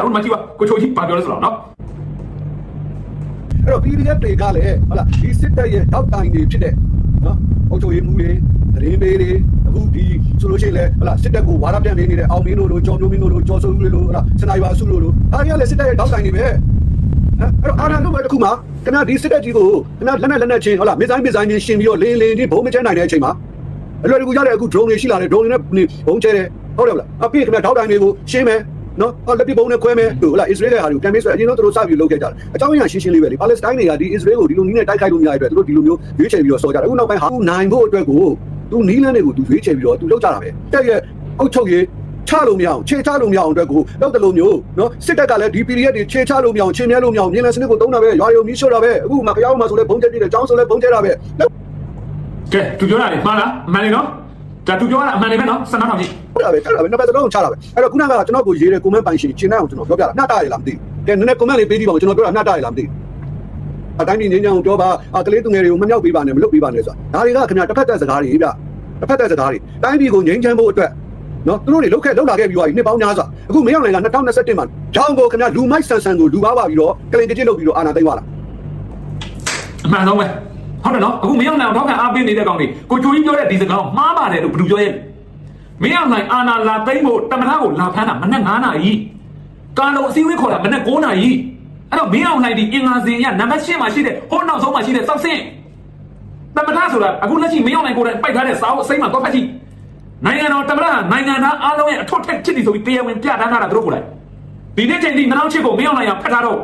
အခုမှကြည့်ပါကိုချိုကြီးဘာပြောလဲဆိုတော့နော်အဲ့တော့ PDF တွေကလည်းဟုတ်လားဒီစစ်တပ်ရဲ့တောက်တိုင်တွေဖြစ်တဲ့နော်အုပ်ချုပ်ရေးမှုတွေသတင်းပေးတွေအခုဒီဆိုလို့ရှိရင်လည်းဟုတ်လားစစ်တပ်ကိုဝါဒပြန်နေနေတဲ့အောင်မင်းတို့လိုကျော်မျိုးမင်းတို့လိုကျော်စိုးဦးလိုဟုတ်လားစနိုက်ပါအစုလိုအားရလည်းစစ်တပ်ရဲ့တောက်တိုင်တွေပဲအဲ့တော့အာဏာလုပ်တဲ့တစ်ခုမှာခင်ဗျာဒီစစ်တပ်ကြီးကိုခင်ဗျာလက်နဲ့ချင်းဟုတ်လားမစ်ဇိုင်းချင်းရှင်ပြီးတော့လင်းကြီးဘုံမကျဲနိုင်တဲ့အချိန်မှာအလွယ်တကူရတဲ့အခု drone တွေရှိလာတယ် drone တွေနဲ့ဘုံကျဲတယ်ဟုတ်တယ်မလားအပြည့်ခင်ဗျာတောက်တိုင်တွေကိုရှင်းမယ်နော်လက်ပြပုံနဲ့ခွဲမယ်ဟုတ်လား Israel ရဲ့ဟာတွေကိုကမ်ပိန်းဆိုအရင်တော့သူတို့စပြီးလုပ်ခဲ့ကြတယ်အကြောင်းအရာရှင်းလေးပဲလေပါလက်စတိုင်းတွေကဒီ Israel ကိုဒီလိုနည်းနဲ့တိုက်ခိုက်လို့မရတဲ့အတွက်သူတို့ဒီလိုမျိုးရွေးချယ်ပြီးတော့စော်ကြတယ်အခုနောက်ပိုင်းဟာနိုင်ဖို့အတွက်ကိုသူနီးလန်းတွေကိုသူရွေးချယ်ပြီးတော့သူလုပ်ကြတာပဲတဲ့ရဲ့အုတ်ချုပ်ရေးချလို့မရအောင်ခြေချလို့မရအောင်အတွက်ကိုလောက်တယ်လို့မျိုးနော်စစ်တပ်ကလည်းဒီ PDF တွေခြေချလို့မရအောင်ချင်းမြဲလို့မရအောင်မြင်းလန်းစနစ်ကိုတုံးတာပဲရွာရုံမီးရှို့တာပဲအခုမှကြောက်မှဆိုလဲဘုံကျက်ပြည့်တယ်ကျောင်းဆိုလဲဘုံကျက်တာပဲကဲသူပြောတာလေမှားလားအမှန်လေနော်ဒါသူပြောတာအမှန်လေပဲနော်စနားထောင်ကြည့်ဟုတ်တာပဲနှစ်ပတ်စလုံးချတာပဲအဲ့တော့ခုနကကျွန်တော်ကိုရေးတဲ့ comment ပိုင်ရှင်ရှင်းနိုင်အောင်ကျွန်တော်ပြောပြတာနှက်တာရလားမသိဘူးကဲနည်းနည်း comment လေးပေးကြည့်ပါဦးကျွန်တော်ပြောတာနှက်တာရလားမသိဘူးအတိုင်းပြည်ငင်းကြောင်ပြောပါကလေးသူငယ်တွေကိုမမြောက်ပေးပါနဲ့မလုပ်ပေးပါနဲ့ဆိုတာဒါတွေကခင်ဗျာတစ်ဖက်သက်စကားတွေဗျတစ်ဖက်သက်စကားတွေတိုင်းပြည်ကိုငြိမ်းချမ်းဖို့အတွက်နော်သူတို့တွေလောက်လာခဲ့ပြီးသွားပြီနှစ်ပေါင်းများစွာအခုမရောက်နိုင်တာ2021မှာကြောင်းကိုခင်ဗျာလူမိုက်ဆန်ဆန်ကိုလူပါပြီးတော့ကလင်ကြစ်လုပ်ပြီးတော့အာဏာသိမ်းသွားတာအမှန်ဆုံးပဲဟုတ်တယ်နော်အခုမရောက်နိုင်အောင်ထောက်ခံအားပေးနေတဲ့ကောင်တွေကိုချိုကြီးပြောတဲ့ဒီစကားမှားပါတယ်လို့ဘယ်သူပြောရဲမရောက်နိုင်အာဏာလာသိမ်းဖို့တမထကိုလာဖမ်းတာမနက်9နာရီကာလုံအစည်းအဝေးခေါ်တာမနက်9နာရီအဲ့တော့မင်းအောင်နိုင်ဒီအင်္ဂါစင်ရနံပါတ်10မှာရှိတဲ့ဟိုနောက်ဆုံးမှာရှိတဲ့စောက်စင်းတမထဆိုတာအခုလက်ရှိမင်းအောင်နိုင်ကိုယ်တိုင်ပိုက်ထားတဲ့စာအုပ်အစိမ်းမှာတော့ဖတ်ကြည့်နိုင်ငံတော်တမထနိုင်ငံသားအားလုံးရဲ့အထွတ်ထက်ဖြစ်နေဆိုပြီးတရားဝင်ပြတန်းထားတာတို့ကိုယ်တိုင်ဒီနေ့ချိန်ဒီ2008ကိုမင်းအောင်နိုင်ရဖတ်ထားတော့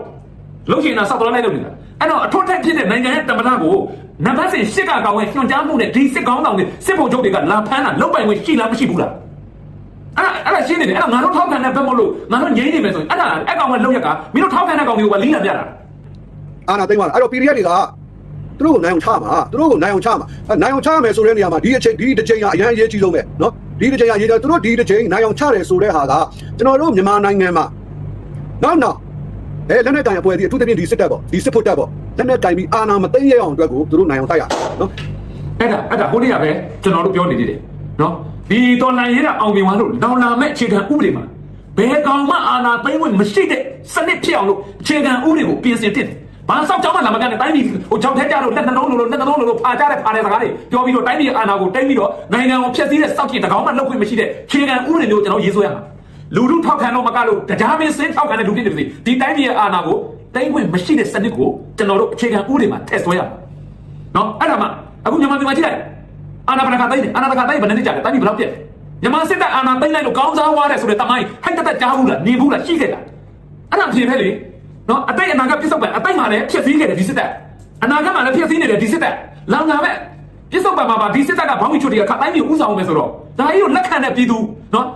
လုံးချင်တာစောက်တော်လိုက်လို့နေတာအဲ့တော့အထွတ်ထက်ဖြစ်တဲ့နိုင်ငံရဲ့တမထကိုနံပါတ်10ကကောင်ရဲ့ညွှန်ကြားမှုနဲ့ဒီစစ်ကောင်းဆောင်တွေစစ်ဗိုလ်ချုပ်တွေကလာဖမ်းတာလောက်ပိုင်ဝင်ရှိလားမရှိဘူးလားအဲ့ဒါရှင်းနေတယ်အဲ့ဒါငါတို့ထောက်ခံတဲ့ဘက်မလို့ငါတို့ငြိမ်းနေမယ်ဆိုရင်အဲ့ဒါအဲ့ကောင်ကလောက်ရကမင်းတို့ထောက်ခံတဲ့ကောင်တွေကိုပဲလိမ့်လာပြတာအာနာသိမ်းသွားတာအဲ့တော့ PDF တွေကသူတို့ကိုနိုင်အောင်ချမှာသူတို့ကိုနိုင်အောင်ချမှာနိုင်အောင်ချမယ်ဆိုတဲ့နေရာမှာဒီတစ်ချိန်ကအရင်အရေးကြီးဆုံးပဲနော်ဒီတစ်ချိန်ကရေးတယ်သူတို့ဒီတစ်ချိန်နိုင်အောင်ချတယ်ဆိုတဲ့ဟာကကျွန်တော်တို့မြန်မာနိုင်ငံမှာနောက်လက်နဲ့တိုင်အပွဲဒီအထူးသဖြင့်ဒီစစ်တပ်ပေါ့ဒီစစ်ဖို့တပ်ပေါ့လက်နဲ့တိုင်ပြီးအာဏာမသိမ်းရအောင်အတွက်ကိုသူတို့နိုင်အောင်တိုက်ရနော်အဲ့ဒါဟိုနေ့ကပဲကျွန်တော်တို့ပြောနေသေးတယ်နော်ဒီတော်လှန်ရေးကအောင်မြင်သွားလို့လောင်လာမဲ့အခြေခံဥပဒေမှာဘယ်ကောင်မှအာဏာသိမ်းဝင်မရှိတဲ့စနစ်ဖြစ်အောင်လို့အခြေခံဥပဒေကိုပြင်ဆင်တင်ဘာစောက်ကြောင်းမှလာမကန်တဲ့တိုင်းပြည်ဟိုချောင်းထဲကြတော့လက်နှလုံးလိုဖာကြတဲ့ဖာတဲ့စကားတွေပြောပြီးတော့တိုင်းပြည်အာဏာကိုတိုင်းပြီးတော့နိုင်ငံကိုဖျက်ဆီးတဲ့စောက်ကြီးတကောင်မှလောက်ခွင့်မရှိတဲ့အခြေခံဥပဒေမျိုးကျွန်တော်ရေးဆွဲရမှာလူလူထောက်ခံတော့မကလို့တရားမင်းစင်းထောက်ခံတဲ့လူဖြစ်နေပါစေဒီတိုင်းပြည်ရဲ့အာဏာကိုတိုင်းခွင့်မရှိတဲ့စနစ်ကိုကျွန်တော်တို့အခြေခံဥပဒေမှာထည့်ဆွဲရမှာနော်အဲ့ဒါမှအခုမြန်မာပြည်မှာကြည့်လိုက်အာဏာပဏာကတိုင်းအာဏာပဏာကတိုင်းဘယ်နဲ့ကြတယ်တိုင်းပြည်ဘယ်လောက်ပြည့်မြန်မာစစ်တပ်အာဏာသိမ်းလိုက်လို့ကောင်းစားသွားတယ်ဆိုတဲ့တမိုင်းဟိုက်တက်ကြားဘူးလားနေဘူးလားရှိခဲ့တာအဲ့ဒါဖြစ်ပဲလေနော်အတိတ်အနာဂတ်ပြစ္ဆုတ်ပံအတိတ်မှာလည်းဖြစ်စည်းခဲ့တယ်ဒီစစ်တပ်အနာဂတ်မှာလည်းဖြစ်စည်းနေတယ်ဒီစစ်တပ်လောင်လာမဲ့ပြစ္ဆုတ်ပံမှာဒီစစ်တပ်ကဘောင်းမီချွတ်တွေကခတိုင်းမျိုးဥဆောင်မယ်ဆိုတော့ဒါကြီးကိုလက်ခံတဲ့ပြည်သူနော်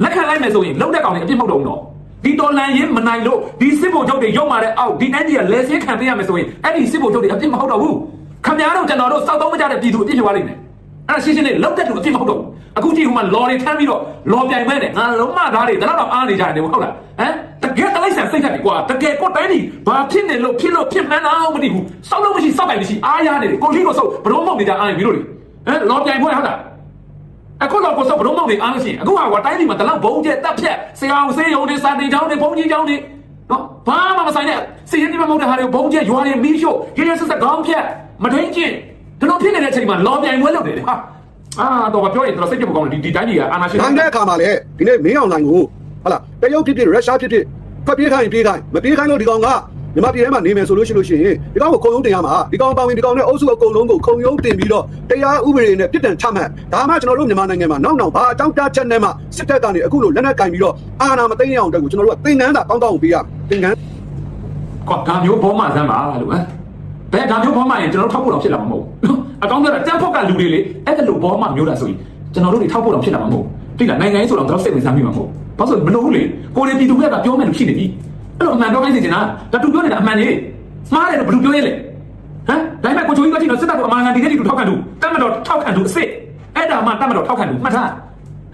လက်ခံလိုက်မယ်ဆိုရင်လုံတဲ့ကောင်တွေအပြစ်မဟုတ်တော့ဘူးနော်ဒီတော်လန်ရင်မနိုင်လို့ဒီစစ်ဗိုလ်ချုပ်တွေရုံမာတဲ့အောက်ဒီတိုင်းကြီးကလဲဆင်းခံပေးရမယ်ဆိုရင်အဲ့ဒီစစ်ဗိုလ်ချုပ်တွေအပြစ်မဟုတ်တော့ဘူးခင်ဗျားတို့ကျွန်တော်တို့စောက်သုံးမကြတဲ့ပြည်သူအပြစ်ဖြစ်သွားလိမ့်မယ်အဲ့ဒါရှင်းလေးလောက်တဲ့သူအပြစ်မဟုတ်တော့ဘူးအခုကြည့်ဟိုမှာလော်တွေထမ်းပြီးတော့လော်ပြိုင်မဲ့နဲ့ငါလုံးမသားတွေတော့အားနေကြတယ်ဟုတ်လားဟမ်တကယ်တလိုက်ဆန်စိတ်ဓာတ်တွေကွာတကယ်ကိုတိုင်းကြီးဘာဖြစ်နေလို့ဖြစ်မှန်းတော့မသိဘူးစောက်လို့မရှိစောက်ပိုင်မရှိအားရနေတယ်ကိုလီကိုစောက်ဘလုံးမောက်နေကြအားရင်ပြီးလို့လေဟမ်လော်ပြိုင်ဖွဲ့ဟုတ်လားအခုတော့ကိုစောက်ဘလုံးမောက်နေအားလို့ရှိရင်အခုဟာတိုင်းကြီးမှာတလောက်ဘုံကျက်တက်ဖြတ်ဆရာအောင်ဆေးရုံတွေစာတင်ကျောင်းတွေဘုံကြီးကျောင်းတွေနော်ဘာမှမဆိုင်တဲ့စီရင်ဒီမမဟုတ်တဲ့ဟာတွေဘုံကျက်ရွာတွေမီးရှို့ရင်းဆက်ဆက်ခေါင်းဖြတ်မထိန်ချင်းဒီလိုဖြစ်နေတဲ့အချိန်မှာလော်ပြိုင်ပွဲလုပ်နေတယ်ဟာတော့ပြောရင်တော့စိတ်ကြမကောင်းဘူးဒီတိုင်းကြီးကအာနာရှင်နိုင်တဲ့အခါမှာလေဒီနေ့မင်းအောင်နိုင်ကိုဟုတ်လားတရုတ်ဖြစ်ရုရှားဖြစ်ဖတ်ပြေးခိုင်းမပြေးခိုင်းလို့ဒီကောင်ကမြန်မာပြည်ထဲမှာနေမယ်ဆိုလို့ရှိရင်ဒီကောင်ကိုခုံရုံးတင်ရမှာဒီကောင်ပေါင်းရင်ဒီကောင်နဲ့အုပ်စုအကုန်လုံးကိုခုံရုံးတင်ပြီးတော့တရားဥပဒေနဲ့ပြည်တံချမှတ်ဒါမှကျွန်တော်တို့မြန်မာနိုင်ငံမှာနောက်ဘာအကြောင်းပြချက်နဲ့မှစစ်တပ်ကနေအခုလိုလက်နက်ကင်ပြီးတော့အာဏာမသိမ်းရအောင်တက်ကိုကျွန်တော်တို့ကသင်္ကန်းသာကောင်းကိုပေးရသင်္ကန်းကွာဒါမျိုးဘောမှစမ်းပါလို့ဟမ်ဘယ်ဒါမျိုးဘောမှရင်ကျွန်တော်တို့ထောက်ဖို့တော့ဖြစ်လာမှာမဟုတ်ဘူးအကောင်းပြောတာတန်းဖို့ကလူတွေလေအဲ့ဒါလိုဘောမှမျိုးတာဆိုရင်ကျွန်တော်တို့တွေထောက်ဖို့တော့ဖြစ်လာမှာမဟုတ်တိလားနိုင်ငံရေးဆိုတော့တော့စိတ်ဝင်စားမိမှာမဟုတ်ဘာလို့မလို့လေကိုရီပြည်သူကပြောမယ်လို့ရှိနေပြီအဲ့လိုအမှန်တော့ခိုင်းနေချင်တာဒါသူပြောနေတာအမှန်ကြီးမှားတယ်လို့ဘယ်လိုပြောရဲလဲဟမ်ဒါပေမဲ့ကိုချိုကြီးကကြည့်တော့စစ်တပ်ကအမှန်ကန်ဒီနေ့ဒီလိုထောက်ခံသူတတ်မတော်ထောက်ခံသူအစ်စ်အဲ့ဒါမှတတ်မတော်ထောက်ခံသူမှတ်ထား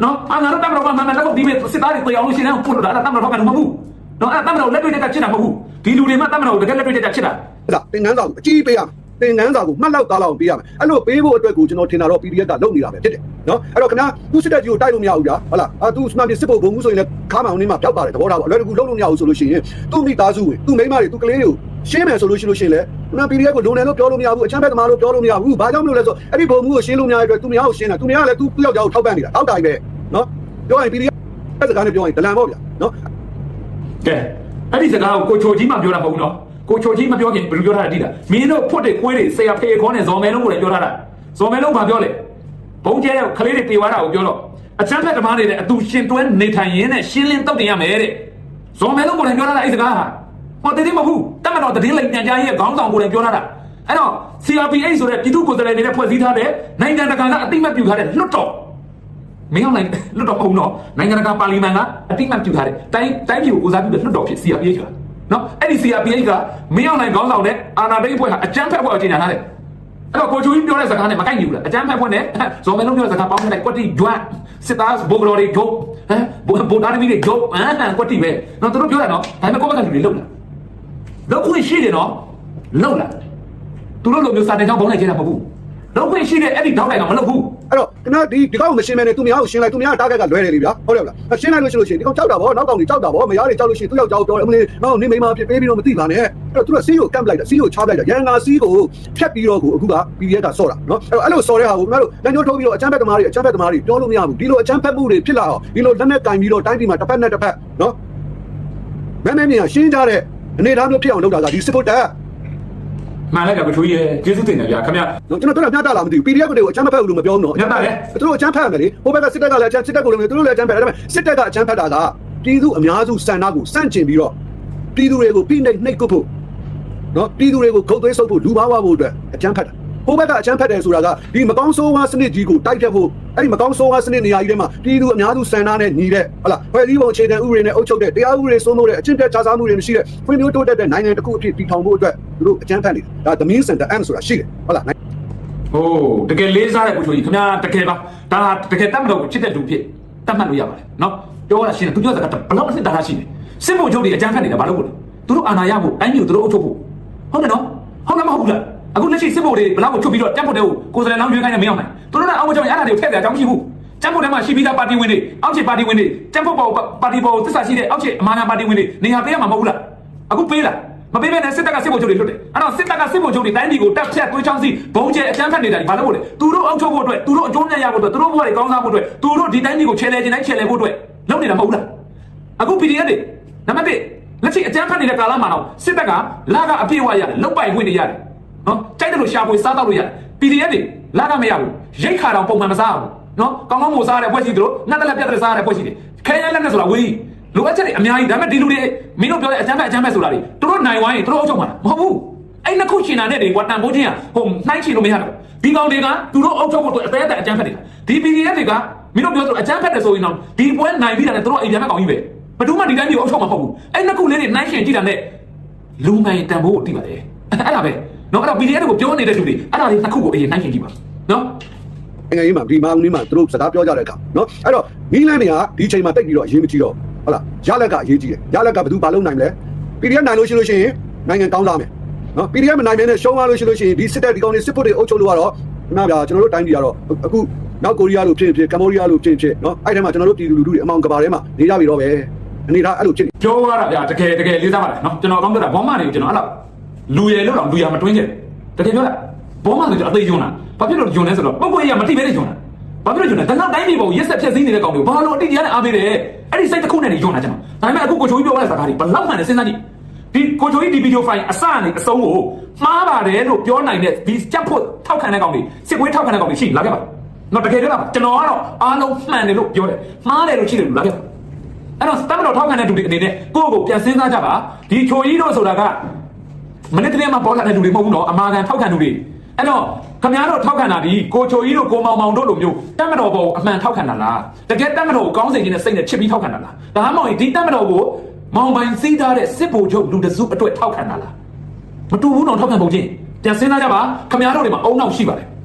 နော်အာငါတို့တတ်မတော်မှမှန်လက်ကိုဒီမဲ့စစ်သားတွေတွေ့အောင်လို့ရှင်းနေပို့လို့ဒါတတ်မတော်ထောက်ခံသူမဟုတ်ဘူးနော်အဲ့တတ်မတော်လက်တွေ့တက်ချစ်တာမဟုတ်ဘူးဒီလူတွေမှတတ်မတော်တကယ်လက်တွေ့တက်ချစ်တာအဲ့ဒါသင်္ကန်းဆောင်အကြီးပေးရ သင်ငန်းစာကိုမှတ်လောက်သားလောက်ပေးရမယ်အဲ့လိုပေးဖို့အတွက်ကိုကျွန်တော်ထင်တာတော့ PDF ကလုပ်နေတာပဲဖြစ်တယ်နော်အဲ့တော့ခင်ဗျာသူစစ်တပ်ကြီးကိုတိုက်လို့မရဘူးဗျာဟုတ်လားသူစမှန်ပြစစ်ဖို့ဘုံမှုဆိုရင်လည်းခါမောင်နေမှာပြောက်ပါတယ်သဘောထားပေါ့အလွယ်တကူလုပ်လို့မရဘူးဆိုလို့ရှိရင်သူ့မိသားစုဝင်သူ့မိန်းမတွေသူ့ကလေးတွေကိုရှင်းမယ်ဆိုလို့ရှိရင်လည်းခင်ဗျာ PDF ကိုဒုံတယ်လို့ပြောလို့မရဘူးအချမ်းဘက်သမားလို့ပြောလို့မရဘူးဘာကြောင့်မလို့လဲဆိုအဲ့ဒီဘုံမှုကိုရှင်းလို့မရတဲ့အတွက်သူမရအောင်ရှင်းတာသူမရလည်းသူ့ယောက်ျားကိုထောက်ပံ့နေတာတောက်တိုင်ပဲနော်ပြောရင် PDF စကားနဲ့ပြောရင်ဒလန်ပေါ့ဗျာနော်ကဲအဲ့ဒီစကားကိုကိုချိုကြီးမှပြောတာမဟုတ်ဘူးနော်ကိုချိုကြီးမပြောခင်ဘယ်လိုပြောထားတာတိလားမင်းတို့ဖွတ်တဲ့ကွေးတွေဆရာဖေခေါ်နေဇော်မဲလုံးကိုလည်းပြောထားတာဇော်မဲလုံးဘာပြောလဲဘုံကျဲတဲ့ခလေးတွေတေဝါတာကိုပြောတော့အချမ်းဖက်ဓမ္မတွေနဲ့အတူရှင်တွဲနေထိုင်ရင်းနဲ့ရှင်းလင်းတုတ်တင်ရမယ်တဲ့ဇော်မဲလုံးကိုလည်းပြောထားတာအဲ့စကားဟာဟောတည်မဟုတ်တမတော်တည်လိုက်ပြန်ကြားရဲ့ခေါင်းဆောင်ကိုလည်းပြောထားတာအဲ့တော့ CRPH ဆိုတဲ့ပြည်သူ့ကိုယ်စားလှယ်တွေနဲ့ဖွဲ့စည်းထားတဲ့နိုင်ငံတကာကအတိမတ်ပြုထားတဲ့လွတ်တော်မင်းအောင်နိုင်လွတ်တော်ပုံတော့နိုင်ငံတကာပါလီမန်ကအတိမတ်ပြုထားတဲ့တိုင်းပြည်ကိုကိုစားပြုတဲ့လွတ်တော်ဖြစ် CRPH ကနော်အဲ့ဒီ CRPH ကမင်းအောင်နိုင်ခေါင်းဆောင်တဲ့အာဏာသိမ်းအဖွဲ့ဟာအကြမ်းဖက်အဖွဲ့အချင်းညာထားတယ်အဲ့တော့ကိုချိုကြီးပြောတဲ့စကားနဲ့မကိုက်ညီဘူးလားအကြမ်းဖက်ဖွဲ့နဲ့ဇော်မဲလုံးပြောတဲ့စကားပေါင်းလိုက်ကွက်တီဂျွတ်စစ်သားဘိုဂလိုတွေဂျုတ်ဘိုဒါမီတွေဂျုတ်ကွက်တီပဲနော်သူတို့ပြောတာနော်ဒါပေမဲ့ကိုယ့်ဘက်ကလူတွေလုံလာလောက်ခွင့်ရှိတယ်နော်လုံလာသူတို့လိုမျိုးစာတင်ကြောင်းပေါင်းလိုက်ကြတာမဟုတ်ဘူးလောက်ခွင့်ရှိတဲ့အဲ့ဒီတောက်တိုင်ကမလုပ်ဘူးအဲ့တော့ခင်ဗျာဒီကောက်မရှင်းမဲနဲ့သူများကိုရှင်းလိုက်သူများတားကက်ကလွဲတယ်လေဗျာဟုတ်တယ်ဗျာရှင်းလိုက်လို့ရှိရင်ဒီကောင်ကြောက်တာဗောနောက်ကောင်ကြီးကြောက်တာဗောမရတွေကြောက်လို့ရှိရင်သူ့ယောက်ျားကိုပြောတယ်အမလေးနောက်နေမိမဖြစ်ပေးပြီးတော့မသိပါနဲ့အဲ့တော့သူကစီးကိုကန့်ပလိုက်တာစီးကိုချပလိုက်တာရန်ငါစီးကိုဖြတ်ပြီးတော့ကိုအခုက PDF ကဆော့တာနော်အဲ့လိုဆော်တဲ့ဟာကိုခင်ဗျားတို့လက်ညှိုးထိုးပြီးတော့အချမ်းဖက်သမားတွေပြောလို့မရဘူးဒီလိုအချမ်းဖက်မှုတွေဖြစ်လာအောင်ဒီလိုလက်နဲ့ကင်ပြီးတော့တိုင်းပြည်မှာတစ်ဖက်နဲ့တစ်ဖက်နော်မဲမြင်ရှင်းကြတဲ့အနေအထားမျိုးဖြစ်အောင်လုပ်တာကဒီစစ်ဖို့တက်မှန်လိုက်တာကိုချိုးကြီးရဲ့ကျေးဇူးတင်တယ်ဗျာခင်ဗျာကျွန်တော်ညတာလာမသိဘူး PDF တွေကိုအချမ်းမဖက်ဘူးလို့မပြောဘူးနော်ညတာလေသူတို့အချမ်းဖက်ရမယ်လေဟိုဘက်ကစစ်တပ်ကလည်းအချမ်းစစ်တပ်ကိုလည်းသူတို့လည်းအချမ်းဖက်တယ်ဒါပေမဲ့စစ်တပ်ကအချမ်းဖက်တာကပြည်သူအများစုစံနာကိုစန့်ကျင်ပြီးတော့ပြည်သူတွေကိုဖိနှိပ်ကုတ်ဖို့နော်ပြည်သူတွေကိုခုတ်သွေးဆုပ်ဖို့လူပါဝါဖို့အတွက်အချမ်းဖက်တာဟိုဘက်ကအချမ်းဖက်တယ်ဆိုတာကဒီမကောင်းဆိုးဝါးစနစ်ကြီးကိုတိုက်ဖြတ်ဖို့အဲ့ဒီမကောင်းဆိုးဝါးစနစ်နေရာကြီးထဲမှာပြည်သူအများစုစံနာနဲ့ညီတဲ့ဟုတ်လားဖွဲ့စည်းပုံအခြေခံဥပဒေနဲ့အုပ်ချုပ်တဲ့တရားဥပဒေစိုးမိုးတဲ့အကျင့်ပြတ်ခြားစားမှုတွေမရှိတဲ့ဖွံ့ဖြိုးတိုးတက်တဲ့နိုင်ငံတစ်ခုအဖြစ်တည်ထောင်ဖို့အတွက်သူတို့အကြမ်းဖက်နေတာဒါ the mean center m ဆိုတာရှိတယ်ဟုတ်လားဟိုတကယ်လေးစားတဲ့ကိုချိုကြီးခင်ဗျာတကယ်ပါဒါတကယ်တတ်မလို့ချစ်တဲ့လူဖြစ်တတ်မှတ်လို့ရပါတယ်နော်ပြောရရှင်းတယ်သူပြောစကားဘလောက်အစ်တာရှိတယ်စစ်ဖို့ချုပ်တွေအကြမ်းဖက်နေတာဘာလို့လဲသူတို့အာဏာရဖို့တိုင်းပြည်ကိုသူတို့အုပ်ချုပ်ဖို့ဟုတ်တယ်နော်ဟုတ်လားမဟုတ်ဘူးလားအခုလက်ရှိစစ်ဖို့တွေဘလောက်ကိုချုပ်ပြီးတော့တက်ဖို့တဲ့ကိုယ်စားလှယ်လောင်းရွေးခိုင်းနေမရောက်နိုင်သူတို့ကအောက်မကြောင်ရတာတွေကိုထည့်တယ်အကြောင်းမရှိဘူးတက်ဖို့ထဲမှာရှိပြီးသားပါတီဝင်တွေအောက်ခြေပါတီဝင်တွေတက်ဖို့ပါတီပေါ်သစ္စာရှိတဲ့အောက်ခြေအမာနာပါတီဝင်တွေနေရာပေးရမှာမဟုတ်ဘူးလားအခုပေးလားမပေးဘဲနဲ့စစ်တပ်ကစစ်ဖို့ချုပ်တွေလွတ်တယ်အဲ့တော့စစ်တပ်ကစစ်ဖို့ချုပ်တွေတိုင်းပြည်ကိုတက်ဖြတ်သွေးချောင်းစီဘုံကျဲအကြမ်းဖက်နေတာဘာလို့လဲသူတို့အောက်ချုပ်ဖို့အတွက်သူတို့အကျိုးမြတ်ရဖို့အတွက်သူတို့ဘဝတွေကောင်းစားဖို့အတွက်သူတို့ဒီတိုင်းပြည်ကိုချဲလဲခြင်းတိုင်းချဲလဲဖို့အတွက်လုပ်နေတာမဟုတ်ဘူးလားအခု PDF တွေနံပါတ်1လက်ရှိအကြမ်းဖက်နေတဲ့ကာလမှာတော့စစ်တပ်ကလာကအပြည့်ဝရတယ်လုတ်ပိုင်ခွင့်တွေရတယ်နော်ကြိုက်တယ်လို့ရှာဖွေစားတော့လို့ရတယ် PDF တွေလာကမရဘူးရိတ်ခါတောင်ပုံမှန်မစားဘူးနော်ကောင်းကောင်းမို့စားရတဲ့ဖွဲ့ရှိသလိုငတ်တလက်ပြတ်တဲ့စားရတဲ့ဖွဲ့ရှိတယ်ခဲရလက်နဲ့ဆိုတာဝေးလိုအပ်ချက်တွေအများကြီးဒါပေမဲ့ဒီလူတွေမင်းတို့ပြောတဲ့အကြမ်းဖက်ဆိုတာတွေသူတို့နိုင်ဝိုင်းရင်သူတို့အုပ်ချုပ်မှာမဟုတ်ဘူးအဲ့နှစ်ခုရှင်တာနဲ့တွေဝတန်ဖိုးချင်းဟိုနှိုင်းချင်လို့မရတော့ဒီကောင်တွေကသူတို့အုပ်ချုပ်ဖို့အတွက်အသေးအကြမ်းဖက်နေတာဒီ PDF တွေကမင်းတို့ပြောသလိုအကြမ်းဖက်တယ်ဆိုရင်တော့ဒီပွဲနိုင်ပြီးတာနဲ့သူတို့အိမ်ပြန်မဲ့ကောင်ကြီးပဲဘယ်သူမှဒီတိုင်းမျိုးအုပ်ချုပ်မှာမဟုတ်ဘူးအဲ့နှစ်ခုလေးတွေနှိုင်းရှင်ကြည့်တာနဲ့လူငယ်တန်ဖိုးကိုသိပါတယ်အဲ့ဒါပဲနော်အဲ့တော့ PDF တွေကိုပြောနေတဲ့လူတွေအဲ့ဒါလေးနှစ်ခုကိုအရင်နှိုင်းရှင်ကြည့်ပါနော်ငယ်ကြီးမှာဒီမောင်လေးမှာသူတို့စကားပြောကြတဲ့အခါနော်အဲ့တော့နီးလန်းတွေကဒီချိန်မှာတိတ်ပြီးတော့အရေးမကြီးတော့ဟုတ်လားရလက်ကအရေးကြီးတယ်ရလက်ကဘယ်သူဘာလုပ်နိုင်မလဲ PDF နိုင်လို့ရှိလို့ရှိရင်နိုင်ငံကောင်းလာမယ်နော် PDF မနိုင်မဲနဲ့ရှုံးသွားလို့ရှိလို့ရှိရင်ဒီစစ်တပ်ဒီကောင်တွေစစ်ဖို့တွေအုပ်ချုပ်လို့ကတော့ခင်ဗျာကျွန်တော်တို့တိုင်းပြည်ကတော့အခုနောက်ကိုရီးယားလို့ဖြစ်ကမ္ဘောဒီးယားလို့ဖြစ်နော်အဲ့ထဲမှာကျွန်တော်တို့ပြည်သူလူထုတွေအမောင်ကဘာထဲမှာနေကြပြီတော့ပဲအနေထားအဲ့လိုဖြစ်နေပြောရတာဗျာတကယ်လေးစားပါတယ်နော်ကျွန်တော်ကောင်းပြောတာဘောမတွေကိုကျွန်တော်အဲ့လောက်လူရယ်လို့တော့လူရမတွင်းခဲ့တကယ်ပြောတာဘောမဆိုကျွန်တော်အသေးယုံတာဘာဖြစ်လို့ယုံလဲဆိုတော့ပုဂ္ဂိုလ်ကြီးကမတိပဲနဲ့ယုံတာဘာဖြစ်လို့ယုံလဲဒါနောက်တိုင်းပြည်ပေါ်ရက်ဆက်ဖြတ်စည်းနေတဲ့ကောင်တွေဘာလို့အတိတရားနဲ့အားပေးတယ်အဲ့ဒီစိတ်တစ်ခုနဲ့နေယုံတာကျွန်တော်ဒါပေမဲ့အခုကိုချိုကြီးပြောရတဲ့စကားတွေဘလောက်မှန်တယ်စဉ်းစားကြည့်ဒီကိုချိုကြီးဒီဗီဒီယိုဖိုင်အစနဲ့အဆုံးကိုမှားပါတယ်လို့ပြောနိုင်တဲ့ဒီကြက်ဖို့ထောက်ခံတဲ့ကောင်တွေစစ်ကွေးထောက်ခံတဲ့ကောင်တွေရှိလာခဲ့ပါတော့တကယ်ပြောတာကျွန်တော်ကတော့အားလုံးမှန်တယ်လို့ပြောတယ်မှားတယ်လို့ရှိတယ်လို့လာခဲ့ပါအဲ့တော့စတမ်မတော်ထောက်ခံတဲ့လူတွေအနေနဲ့ကိုယ့်ကိုပြန်စဉ်းစားကြပါဒီချိုကြီးတို့ဆိုတာကမနေ့ကလေးမှပေါ်လာတဲ့လူတွေမဟုတ်ဘူးနော်အမာခံထောက်ခံလူတွေအဲ့တော့ခင်ဗျားတို့ထောက်ခံတာဒီကိုချိုကြီးတို့ကိုမောင်မောင်တို့လိုမျိုးတက်မတော်ပေါ်အမှန်ထောက်ခံတာလားတကယ်တက်မတော်ကိုကောင်းစေခြင်းနဲ့စိတ်နဲ့ချစ်ပြီးထောက်ခံတာလားဒါမှမဟုတ်ဒီတက်မတော်ကိုမောင်ပိုင်စီးထားတဲ့စစ်ဗိုလ်ချုပ်လူတစုအတွက်ထောက်ခံတာလားမတူဘူးတော့ထောက်ခံပုံချင်းပြန်စဉ်းစားကြပါခင်ဗျားတို့တွေမှာအုံနောက်ရှိပါတယ်